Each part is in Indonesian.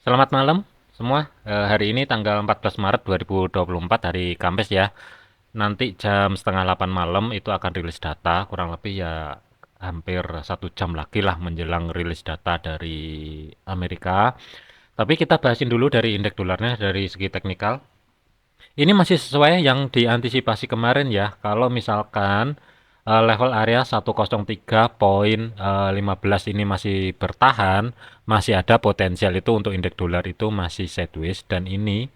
Selamat malam semua. Hari ini tanggal 14 Maret 2024, hari Kamis ya. Nanti jam setengah 8 malam itu akan rilis data, kurang lebih ya hampir 1 jam lagi lah menjelang rilis data dari Amerika. Tapi kita bahasin dulu dari indeks dolarnya dari segi teknikal. Ini masih sesuai yang diantisipasi kemarin ya. Kalau misalkan level area 103.15 ini masih bertahan, masih ada potensial itu untuk indeks dolar itu masih sideways, dan ini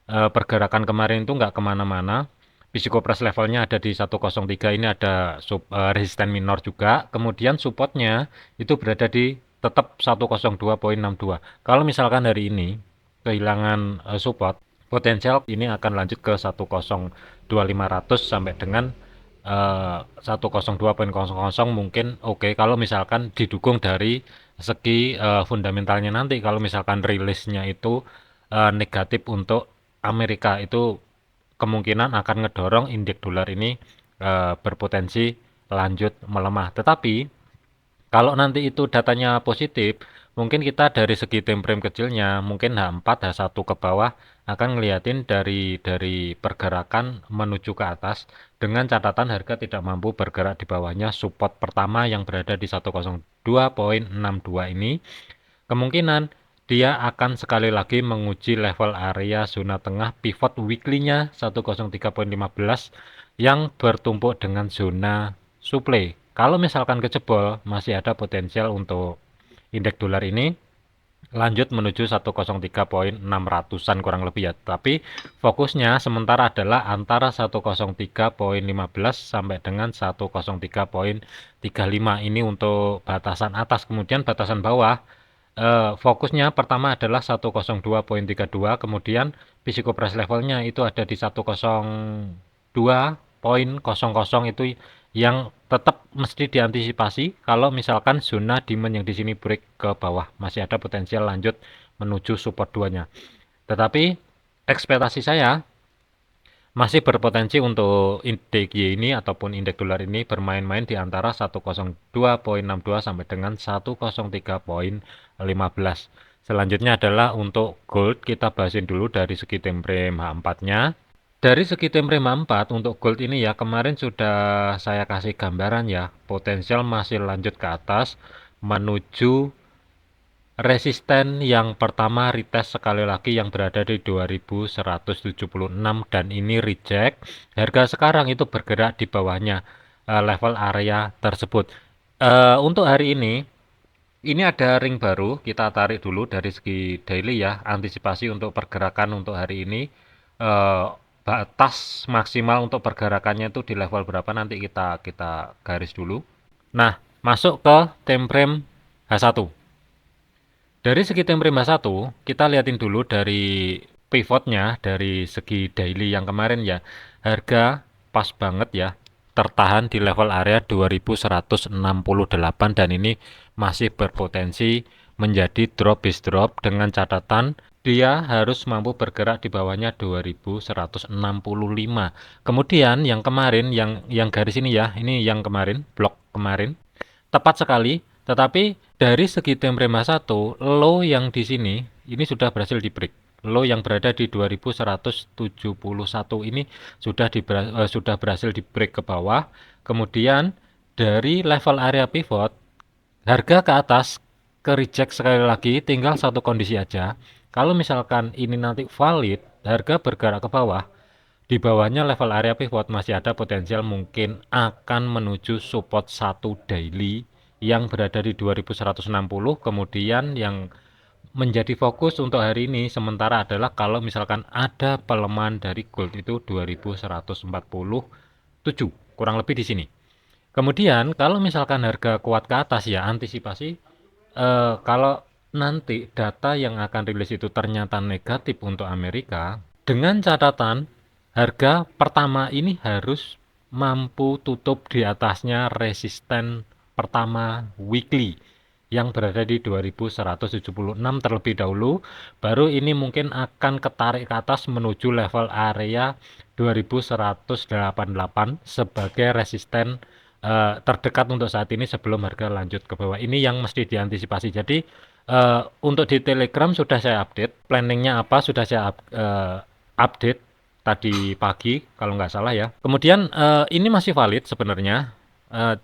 pergerakan kemarin itu nggak kemana-mana. Psikopres levelnya ada di 103, ini ada resisten minor juga. Kemudian supportnya itu berada di tetap 102.62. Kalau misalkan hari ini kehilangan support, potensial ini akan lanjut ke 102.500 sampai dengan 102.00 mungkin oke, kalau misalkan didukung dari segi fundamentalnya. Nanti kalau misalkan rilisnya itu negatif untuk Amerika, itu kemungkinan akan ngedorong indeks dolar ini berpotensi lanjut melemah. Tetapi kalau nanti itu datanya positif, mungkin kita dari segi time frame kecilnya, mungkin H4, H1 ke bawah akan ngeliatin dari pergerakan menuju ke atas, dengan catatan harga tidak mampu bergerak di bawahnya support pertama yang berada di 102.62 ini. Kemungkinan dia akan sekali lagi menguji level area zona tengah pivot weekly-nya 103.15 yang bertumpuk dengan zona supply. Kalau misalkan kejebol, masih ada potensial untuk indeks dolar ini lanjut menuju 103.600-an kurang lebih ya. Tapi fokusnya sementara adalah antara 103.15 sampai dengan 103.35 ini untuk batasan atas. Kemudian batasan bawah, fokusnya pertama adalah 102.32, kemudian physical price levelnya itu ada di 102.00, itu yang tetap mesti diantisipasi. Kalau misalkan zona demand yang di sini break ke bawah, masih ada potensial lanjut menuju support 2-nya. Tetapi ekspektasi saya masih berpotensi untuk indeks ini ataupun indeks dolar ini bermain-main di antara 102.62 sampai dengan 103.15. Selanjutnya adalah untuk gold, kita bahasin dulu dari segi time frame H4-nya. Dari segi time frame H4 untuk gold ini ya, kemarin sudah saya kasih gambaran ya, potensial masih lanjut ke atas menuju resisten yang pertama retest sekali lagi yang berada di 2176, dan ini reject. Harga sekarang itu bergerak di bawahnya level area tersebut. Untuk hari ini ada ring baru, kita tarik dulu dari segi daily ya. Antisipasi untuk pergerakan untuk hari ini, eh, batas maksimal untuk pergerakannya itu di level berapa, nanti kita garis dulu. Nah, masuk ke time frame H1. Dari segi time frame H1, kita liatin dulu dari pivotnya dari segi daily yang kemarin ya. Harga pas banget ya, tertahan di level area 2168, dan ini masih berpotensi menjadi drop base drop, dengan catatan dia harus mampu bergerak di bawahnya 2165. Kemudian yang kemarin, yang garis ini ya, ini yang kemarin, blok kemarin, tepat sekali. Tetapi dari segi time frame satu, low yang di sini ini sudah berhasil di break. Low yang berada di 2171 ini sudah berhasil di break ke bawah. Kemudian dari level area pivot, harga ke atas ke reject sekali lagi, tinggal satu kondisi aja. Kalau misalkan ini nanti valid, harga bergerak ke bawah, di bawahnya level area pivot masih ada potensial mungkin akan menuju support 1 daily yang berada di 2160. Kemudian yang menjadi fokus untuk hari ini sementara adalah kalau misalkan ada pelemahan dari gold itu 2147, kurang lebih di sini. Kemudian kalau misalkan harga kuat ke atas ya, antisipasi kalau nanti data yang akan rilis itu ternyata negatif untuk Amerika, dengan catatan harga pertama ini harus mampu tutup di atasnya resisten pertama weekly yang berada di 2176 terlebih dahulu, baru ini mungkin akan ketarik ke atas menuju level area 2188 sebagai resisten terdekat untuk saat ini sebelum harga lanjut ke bawah. Ini yang mesti diantisipasi. Jadi Untuk di Telegram sudah saya update, planningnya apa sudah saya update tadi pagi kalau nggak salah ya. Kemudian ini masih valid sebenarnya.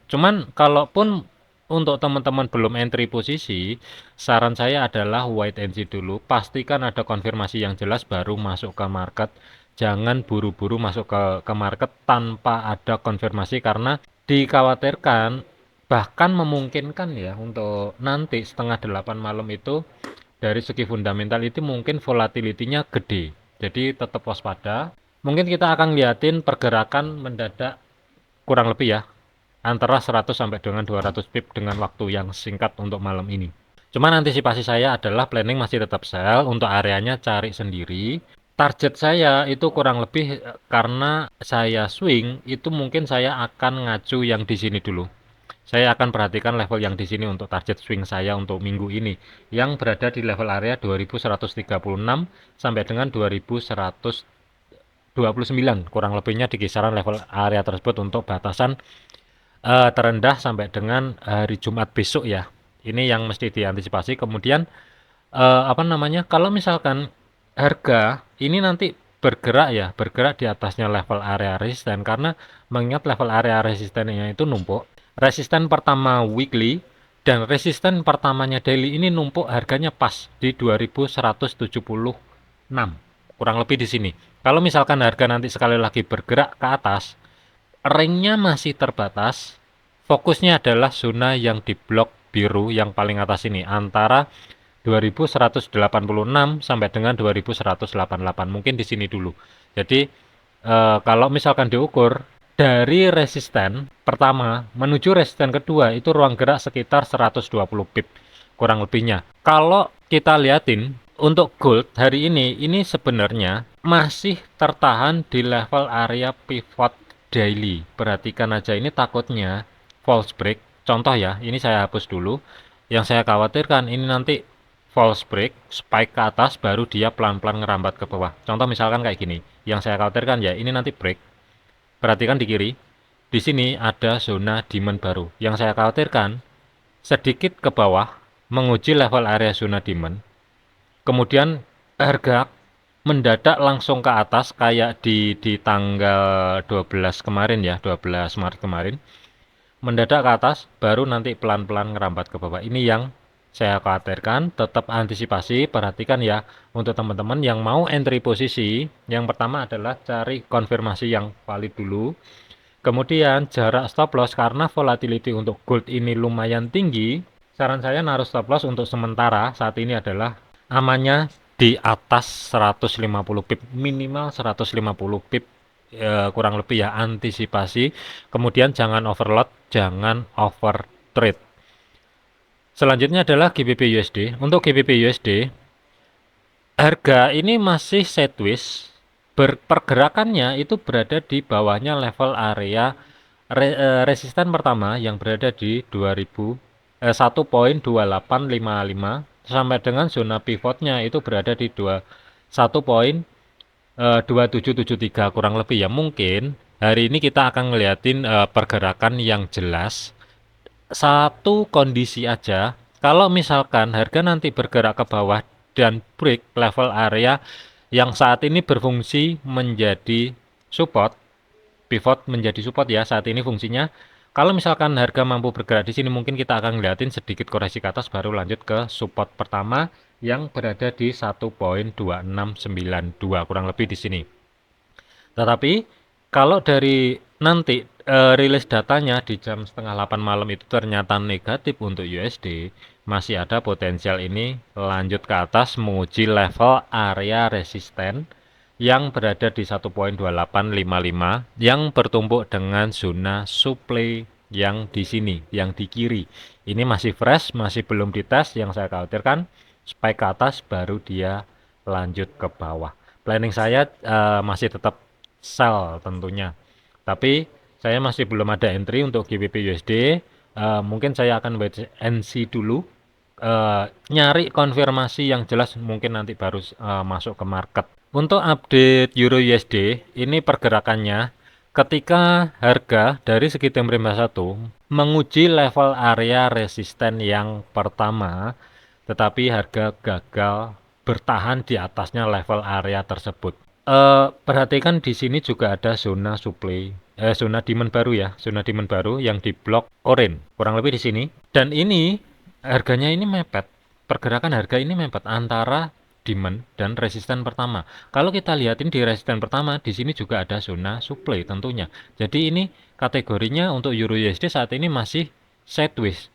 Cuman kalaupun untuk teman-teman belum entry posisi, saran saya adalah wait and see dulu. Pastikan ada konfirmasi yang jelas baru masuk ke market. Jangan buru-buru masuk ke market tanpa ada konfirmasi karena dikhawatirkan bahkan memungkinkan ya untuk nanti setengah 8 malam itu dari segi fundamental itu mungkin volatility-nya gede. Jadi tetap waspada. Mungkin kita akan liatin pergerakan mendadak kurang lebih ya antara 100 sampai dengan 200 pip dengan waktu yang singkat untuk malam ini. Cuman antisipasi saya adalah planning masih tetap sell, untuk areanya cari sendiri. Target saya itu kurang lebih karena saya swing itu mungkin saya akan ngacu yang di sini dulu. Saya akan perhatikan level yang di sini untuk target swing saya untuk minggu ini yang berada di level area 2136 sampai dengan 2129, kurang lebihnya di kisaran level area tersebut untuk batasan terendah sampai dengan hari Jumat besok ya. Ini yang mesti diantisipasi. Kemudian apa namanya? Kalau misalkan harga ini nanti bergerak ya, bergerak di atasnya level area resisten karena mengingat level area resistennya itu numpuk. Resisten pertama weekly dan resisten pertamanya daily ini numpuk harganya pas di 2176. Kurang lebih di sini. Kalau misalkan harga nanti sekali lagi bergerak ke atas, ringnya masih terbatas. Fokusnya adalah zona yang di blok biru yang paling atas ini antara 2186 sampai dengan 2188. Mungkin di sini dulu. Jadi kalau misalkan diukur dari resisten pertama menuju resisten kedua itu ruang gerak sekitar 120 pip kurang lebihnya. Kalau kita liatin untuk gold hari ini sebenarnya masih tertahan di level area pivot daily. Perhatikan aja ini takutnya false break. Contoh ya, ini saya hapus dulu. Yang saya khawatirkan ini nanti false break, spike ke atas, baru dia pelan-pelan ngerambat ke bawah. Contoh misalkan kayak gini. Yang saya khawatirkan ya, ini nanti break. Perhatikan di kiri. Di sini ada zona demand baru. Yang saya khawatirkan, sedikit ke bawah, menguji level area zona demand. Kemudian harga mendadak langsung ke atas, kayak di tanggal 12 kemarin ya, 12 Maret kemarin. Mendadak ke atas, baru nanti pelan-pelan ngerambat ke bawah. Ini yang saya khawatirkan. Tetap antisipasi, perhatikan ya untuk teman-teman yang mau entry posisi. Yang pertama adalah cari konfirmasi yang valid dulu. Kemudian jarak stop loss karena volatility untuk gold ini lumayan tinggi. Saran saya naruh stop loss untuk sementara saat ini adalah amannya di atas 150 pip, minimal 150 pip kurang lebih ya, antisipasi. Kemudian jangan overload, jangan over trade. Selanjutnya adalah GBP USD. Untuk GBP USD harga ini masih sideways, pergerakannya itu berada di bawahnya level area resisten pertama yang berada di 1.2855 sampai dengan zona pivotnya itu berada di 1.2773 kurang lebih ya. Mungkin hari ini kita akan ngeliatin pergerakan yang jelas. Satu kondisi aja, kalau misalkan harga nanti bergerak ke bawah dan break level area yang saat ini berfungsi menjadi support, pivot menjadi support ya saat ini fungsinya. Kalau misalkan harga mampu bergerak di sini, mungkin kita akan ngeliatin sedikit koreksi ke atas baru lanjut ke support pertama yang berada di 1.2692 kurang lebih di sini. Tetapi kalau dari nanti rilis datanya di jam setengah 8 malam itu ternyata negatif untuk USD, masih ada potensial ini lanjut ke atas menguji level area resisten yang berada di 1.2855 yang bertumpuk dengan zona supply yang di sini, yang di kiri. Ini masih fresh, masih belum dites. Yang saya khawatirkan spike ke atas baru dia lanjut ke bawah. Planning saya masih tetap sell tentunya. Tapi saya masih belum ada entry untuk GBP USD. Mungkin saya akan wait and see dulu. Nyari konfirmasi yang jelas mungkin nanti baru masuk ke market. Untuk update Euro USD, ini pergerakannya ketika harga dari segi time frame 1 menguji level area resisten yang pertama tetapi harga gagal bertahan di atasnya level area tersebut. Perhatikan di sini juga ada zona supply, zona demand baru ya, zona demand baru yang di blok orange, kurang lebih di sini. Dan ini harganya ini mepet, pergerakan harga ini mepet antara demand dan resisten pertama. Kalau kita lihatin di resisten pertama, di sini juga ada zona supply tentunya. Jadi ini kategorinya untuk Euro USD saat ini masih sideways.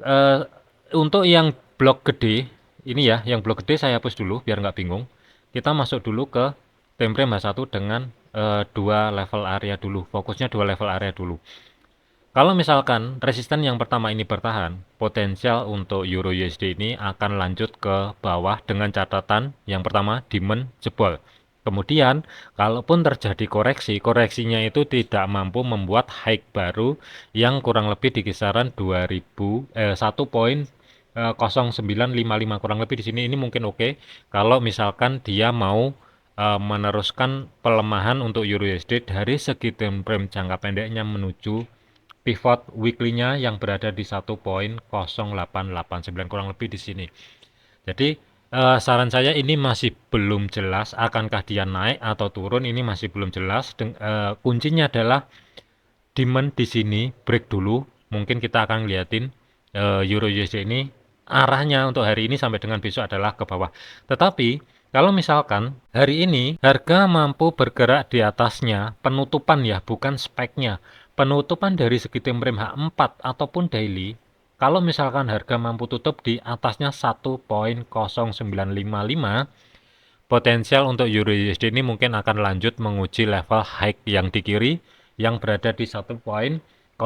Eh, untuk yang blok gede, ini ya, yang blok gede saya hapus dulu biar nggak bingung. Kita masuk dulu ke time frame H1 dengan dua level area dulu. Fokusnya dua level area dulu. Kalau misalkan resisten yang pertama ini bertahan, potensial untuk Euro USD ini akan lanjut ke bawah dengan catatan yang pertama demand jebol. Kemudian, kalaupun terjadi koreksi, koreksinya itu tidak mampu membuat high baru yang kurang lebih di kisaran 1.0955 kurang lebih di sini ini mungkin oke. Kalau misalkan dia mau meneruskan pelemahan untuk Euro USD dari segi time frame jangka pendeknya menuju pivot weekly-nya yang berada di 1.0889 kurang lebih di sini. Jadi saran saya ini masih belum jelas akankah dia naik atau turun, ini masih belum jelas. Kuncinya adalah demand di sini break dulu. Mungkin kita akan liatin Euro USD ini arahnya untuk hari ini sampai dengan besok adalah ke bawah. Tetapi kalau misalkan hari ini harga mampu bergerak di atasnya, penutupan ya, bukan speknya. Penutupan dari segi time frame H4 ataupun daily, kalau misalkan harga mampu tutup di atasnya 1.0955, potensial untuk Euro USD ini mungkin akan lanjut menguji level high yang di kiri yang berada di 1.0981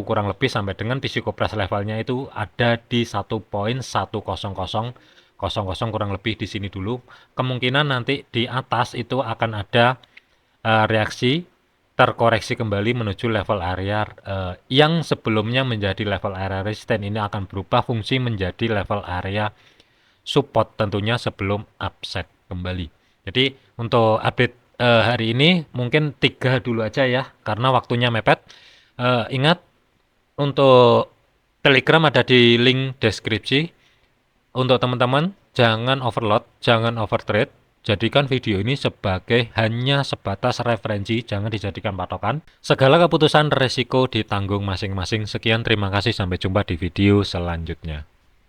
kurang lebih sampai dengan psikopras levelnya itu ada di 1.10000 kurang lebih di sini dulu. Kemungkinan nanti di atas itu akan ada reaksi terkoreksi kembali menuju level area yang sebelumnya menjadi level area resisten ini akan berubah fungsi menjadi level area support tentunya sebelum upset kembali. Jadi untuk update hari ini mungkin 3 dulu aja ya karena waktunya mepet. Ingat untuk Telegram ada di link deskripsi. Untuk teman-teman jangan overload, jangan overtrade. Jadikan video ini sebagai hanya sebatas referensi, jangan dijadikan patokan. Segala keputusan resiko ditanggung masing-masing. Sekian, terima kasih, sampai jumpa di video selanjutnya.